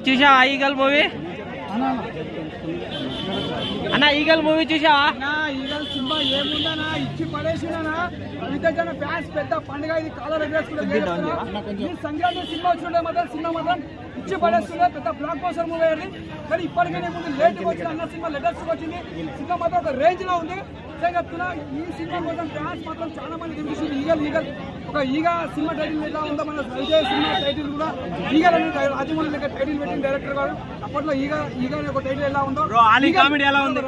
చూసావా eagle movie అన్న? Eagle movie చూసావా? ఈగల్ సినిమా ఏముందనా ఇచ్చి పడేసినా విద్యార్థి ఫ్యాన్స్ పెద్ద పండుగ ఇది కాలర్ ఎగరేసుకుంటే సంక్రాంతి సినిమా వచ్చిండే మాత్రం సినిమా మాత్రం ఇచ్చి పడేస్తుండే పెద్ద బ్లాక్ బస్టర్ మూవీ అది. కానీ ఇప్పటికైనా ముందు లేట్ వచ్చింది అన్న సినిమా లెటర్స్ వచ్చింది. సినిమా మాత్రం ఒక రేంజ్ లో ఉంది. చెప్తున్నా ఈ సినిమా కోసం ఫ్యాన్స్ మాత్రం చాలా మంది కనిపిస్తుంది. ఈగల్ ఒక ఈగ సినిమా టైటిల్ ఎలా ఉందో మన విజయ్ సినిమా టైటిల్ కూడా ఈగల్ అని రాజమౌళి దగ్గర టైటిల్ పెట్టిన డైరెక్టర్ గారు. అప్పట్లో ఈగ ఒక టైటిల్ ఎలా ఉందో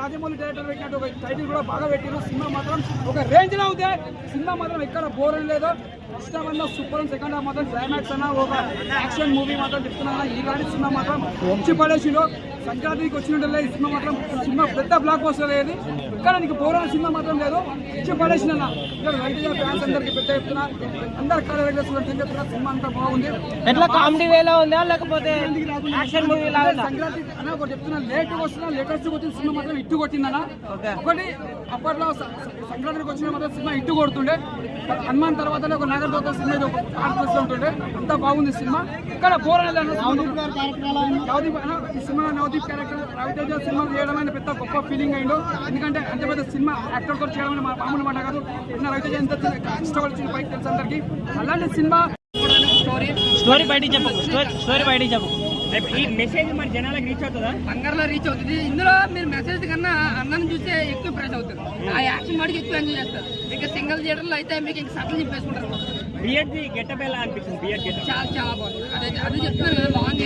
రాజమౌళి డైరెక్టర్ పెట్టినట్టు ఒక టైటిల్ కూడా బాగా పెట్టారు. సినిమా మాత్రం ఒక రేంజ్ లో ఉంది. సినిమా మాత్రం ఎక్కడ బోర్ అని లేదు. ఫస్ట్ హాఫ్ అన్న సూపర్, సెకండ్ హాఫ్ మాత్రం క్లైమాక్స్ అన్న ఒక యాక్షన్ మూవీ మాత్రం చెప్తున్నా. ఈ గాడి సినిమా మాత్రం వచ్చి పడేసిలో సంక్రాంతికి వచ్చినట్టు ఈ సినిమా మాత్రం సినిమా పెద్ద బ్లాక్ బస్టర్ అయ్యేది. ఇక్కడ నీకు బోర్ అనే సినిమా మాత్రం లేదు. ఇచ్చి పడేసిన ఇక్కడ రైతుగా ఫ్యాన్స్ అందరికి పెద్ద చెప్తున్నా. అందరు చెప్తున్నా సినిమా అంతా బాగుంది. ఎట్లా కామెడీ వేలో ఉందా లేకపోతే యాక్షన్ మూవీ లాగా? సంక్రాంతి అన్న ఒకటి చెప్తున్నా, లేట్ వస్తున్నా లేటెస్ట్ వచ్చిన సినిమా మాత్రం ఇట్టు కొట్టిందన్న. ఒకటి అప్పట్లో సంక్రాంతికి వచ్చిన మాత్రం సినిమా ఇట్టు కొడుతుండే. హనుమాన్ తర్వాత ఒక నాగర్తో సినిమా ఉంటుండే. అంతా బాగుంది సినిమా. ఇక్కడ బోర్ అనేది ఈ cinema Navdeep character Raviteja cinema చేయడం పెద్ద గొప్ప ఫీలింగ్ అయిందో. ఎందుకంటే అంత పెద్ద సినిమా యాక్టర్ తో చేయడం మామూలు మాట కాదు. రవితేజ ఎంత ఇష్టపడి పైకి తెలుసు అందరికి. అలాంటి సినిమా స్టోరీ బయటికి చెప్పు. ఈ మెసేజ్ మరి జనాలకు రీచ్ అవుతుందా? బంగారులో రీచ్ అవుతుంది. ఇందులో మీరు మెసేజ్ కన్నా అన్నం చూస్తే ఎక్కువ ప్రెస్ అవుతుంది. ఆ యాక్షన్ వాడికి ఎక్కువ ఎంజాయ్ చేస్తారు. ఇంకా సింగిల్ థియేటర్లో అయితే మీకు ఇంకా సగం చెప్పేసుకుంటారు. బియర్ది గెటప్ ఎలా అనిపిస్తుంది? బియర్ గెటప్ చాలా బాగుంది. అదే చెప్తున్నాను కదా, బాగుంది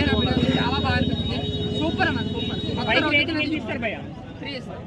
చాలా బాగా అనిపిస్తుంది. సూపర్ అన్న, సూపర్. 5 రేటింగ్ ఎంత ఇస్తారు భయ్యా? 3 ఇస్తారు.